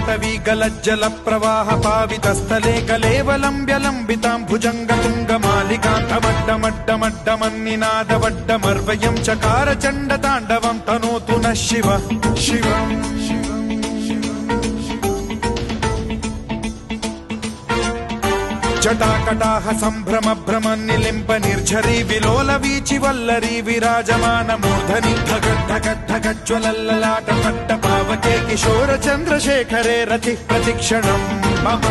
जाटवी गलज्जल प्रवाह पावितस्थले कलेवलम्ब्यलम्बितां भुजङ्गतुङ्गमालिकान्तमड्डमड्डमड्डमन्निनादवड्डमर्वयं चकार चण्डताण्डवं तनोतु नः शिवः शिवम् जटाकटाह सम्भ्रम भ्रमन् निलिम्प निर्झरी विलोल वीचि वल्लरी विराजमान मूर्धनि ढगड्ढगड्ढगज्ज्वलल्ललाट पट्ट पावके किशोर चन्द्रशेखरे रतिः प्रतिक्षणम् मम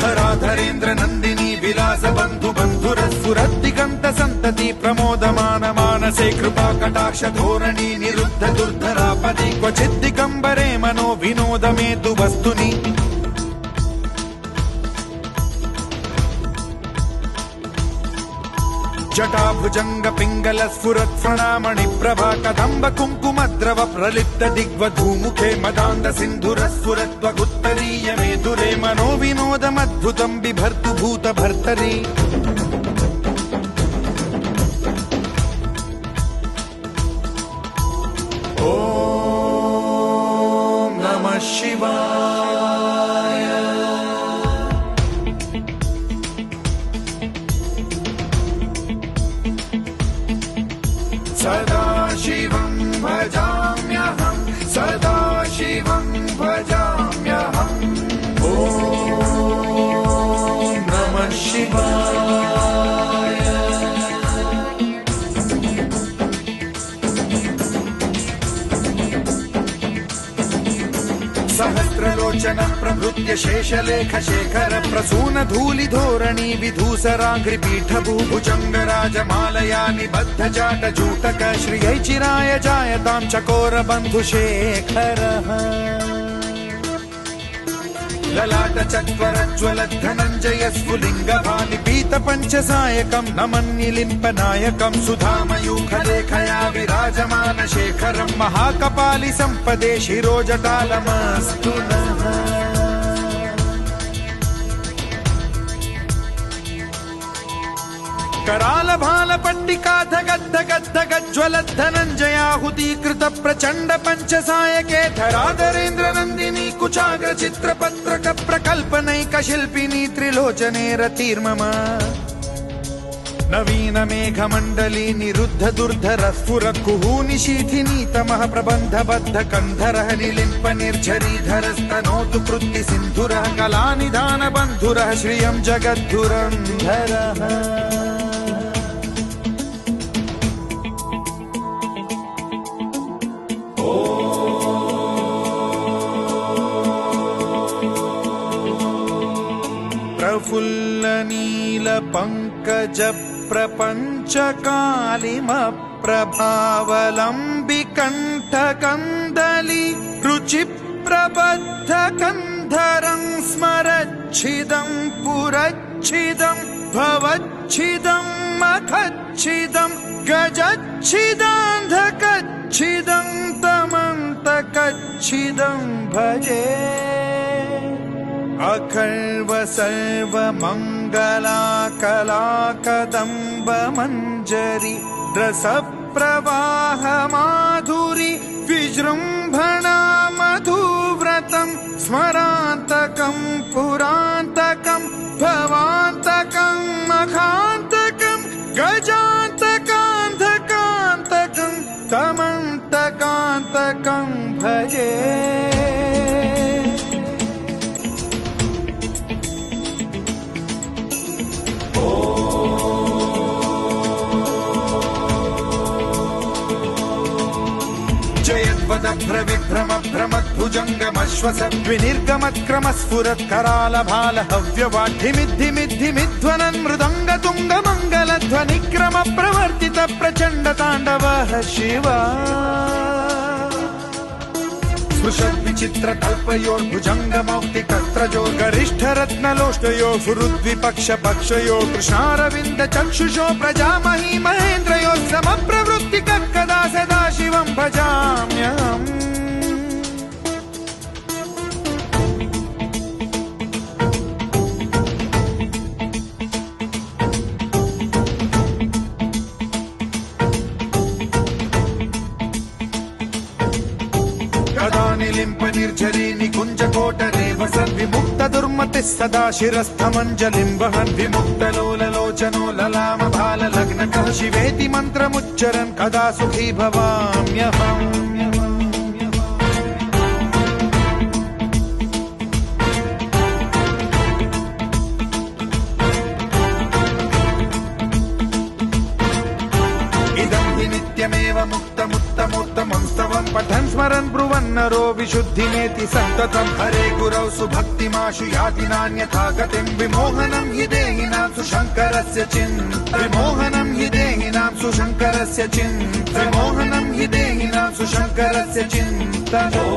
धराधरेन्द्र नन्दिनी विलास बन्धु बन्धुरस्फुरद्दिगन्त सन्तति प्रमोदमान मानसे कृपा कटाक्ष धोरणी निरुद्ध दुर्धरापदि क्वचिद्दिगम्बरे मनो विनोदमेतु वस्तुनि जटाभुजंग पिंगल स्फुरत् प्रणामणि प्रभा कदम्ब कुङ्कुमद्रव प्रलिप्त दिग्वधूमुखे मदान्ध सिन्धुर स्फुरत्वगुत्तरीय मेधुरे मनो विनोदमद्भुतं बिभर्तु भूत भर्तरि ॐ नमः शिवाय सदा शिवं भजाम्यहं सदा शिवं भजाम्यहम् ॐ नमः शिवाय सहस्रलोचन प्रभृत्य शेषलेख शेखर प्रसून धूलि धोरणी विधूसराघ्रि पीठ भूभुजंग राजमालया निबद्ध जाट जूटक श्रियै चिराय जायतां चकोर बन्धुशेखरः ललाट चत्वर ज्वलत् धनञ्जय स्फुलिङ्ग भानि पीत पञ्चसायकं नमन्निलिम्प नायकं सुधामयूखलेखया विराजमान शेखरं महाकपालि सम्पदे शिरोजटालमस्तु नः कराल भाल पट्टिका धगद्धगद्धगज्ज्वलत् धनञ्जयाहुतीकृत प्रचण्ड पञ्चसायके धराधरेन्द्र नन्दिनी कुचाग्र चित्रपत्रक प्रकल्पनैक शिल्पिनी त्रिलोचने रतिर्मम नवीन मेघमण्डली निरुद्ध दुर्धर स्फुर कुहूनिशीथिनी तमः प्रबन्धबद्ध कन्धरः निलिम्प निर्झरीधर स्तनोतु कृत्ति सिन्धुरः कलानिधान बन्धुरः श्रियं जगद्धुरन्धरः प्रफुल्ल नील पंकज प्रपंच कालिम प्रभावलंबि कंठ कंदली रुचि प्रबद्ध कंधरं स्मरच्छिदं पुरच्छिदं भवच्छिदं मखच्छिदं गजच्छिदान्धकच्छिदं तमन्तकच्छिदं भजे अखर्व सर्व मंगला कला कदम्ब मंजरी रस प्रवाह माधुरी विजृंभणा मधुव्रतं स्मरान्तकं पुरान्तकं भवान्तकं मखान्तकं गजान्तकान्धकान्तकं तमन्तकान्तकं भजे भ्रविभ्रम भ्रमद्भुजङ्गमश्वसद्विनिर्गमत्क्रम स्फुरत् कराल भाल हव्यवाढ्यमिद्धिमिद्धिमिध्वनन् मृदङ्ग तुङ्ग मङ्गलध्वनिक्रम प्रवर्तित प्रचण्ड ताण्डवः शिवा स्पृशद्विचित्र कल्पयोर्भुजङ्गमौक्तिकस्त्रजो गरिष्ठ रत्नलोष्टयो फुरुद्विपक्ष पक्षयो कृष्णारविन्द चक्षुषो प्रजामही महेन्द्रयो समप्रवृत्ति कदा सदा शिवं भजाम्यहम् निर्झरी निकुञ्जकोटरे वसन् विमुक्तदुर्मतिः सदा शिरस्थमञ्जलिं वहन् विमुक्तलोललोचनो ललामभाललग्नकः शिवेति मन्त्रमुच्चरन् कदा सुखी भवाम्यहम् नित्यमेव मुक्तमुत्तमोत्तमं स्तवं पठन् स्मरन् ब्रुवन्नरो विशुद्धिमेति सन्ततं हरे गुरौ सुभक्तिमाशु याति नान्यथा गतिं विमोहनं हि देहिनां सुशङ्करस्य विमोहनं हि देहिनां सुशङ्करस्य विमोहनं हि देहिनां सुशङ्करस्य चिन्तनो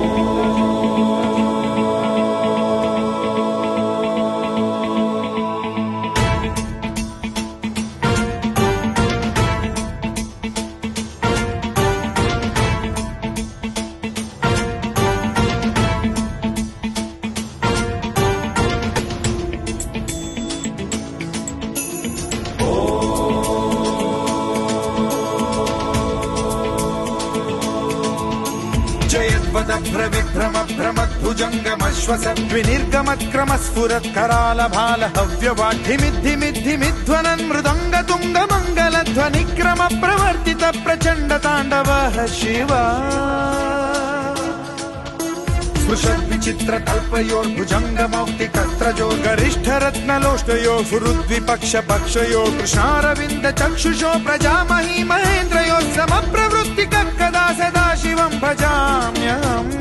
भ्रमद्भ्रमद्भ्रमद्भुजङ्गमश्वसद्विनिर्गमत्क्रमस्फुरत्करालभालहव्यवाढ्यमिद्धिमिद्धिमिध्वनन् मृदङ्गतुङ्गमङ्गलध्वनिक्रम प्रवर्तित प्रचण्डताण्डवः शिवा स्पृशद्विचित्रकल्पयोर्भुजङ्गमौक्तिकस्त्रजो गरिष्ठरत्नलोष्टयो सुहृद्विपक्षपक्षयो कृष्णारविन्द चक्षुषो प्रजामही महेन्द्रयो समप्रवृत्तिकः कदा सदा शिवं भजाम्यहम्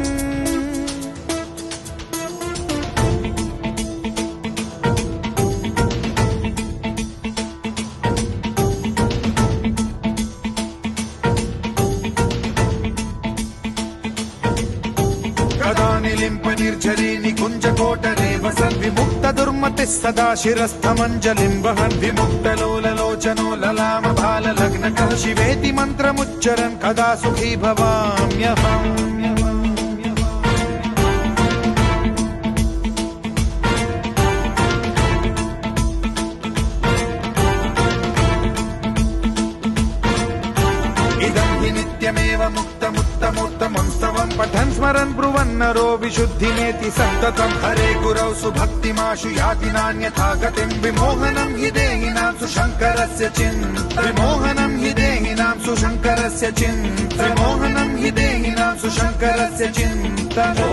निर्झरी निकुञ्जकोटरे वसन् विमुक्तदुर्मतिः सदा शिरस्थमञ्जलिं वहन् विमुक्तलोललोचनो ललामभाललग्नकः शिवेति मन्त्रमुच्चरन् कदा सुखी भवाम्यहम् नित्यमेव मुक्तमुत्तमोत्तमं स्तवं पठन् स्मरन् ब्रुवन्नरो विशुद्धिमेति सन्ततं हरे गुरौ सुभक्तिमाशु याति नान्यथा गतिं विमोहनं हि देहिनां सुशङ्करस्य विमोहनं हि देहिनां सुशङ्करस्य विमोहनं हि देहिनां सुशङ्करस्य चिन्तनो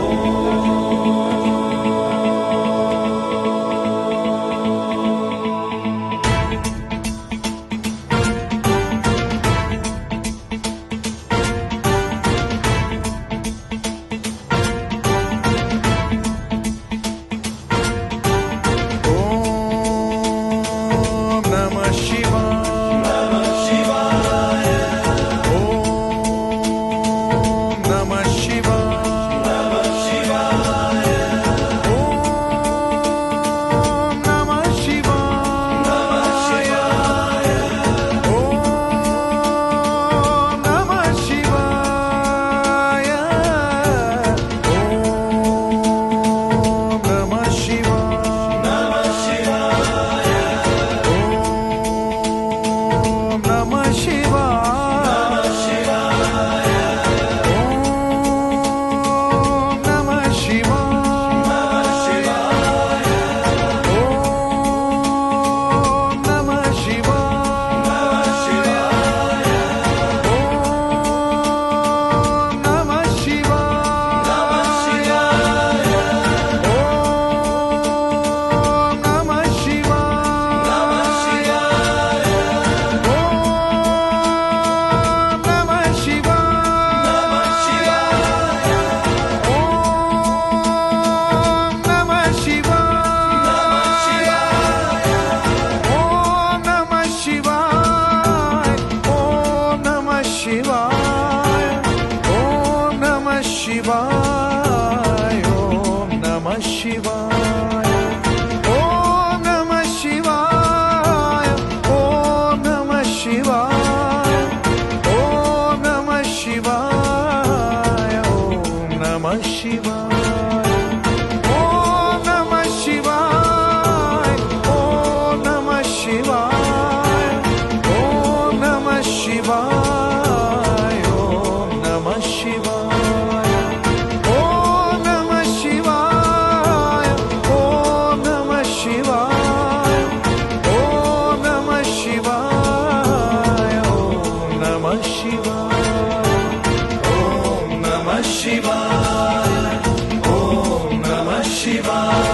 शिवा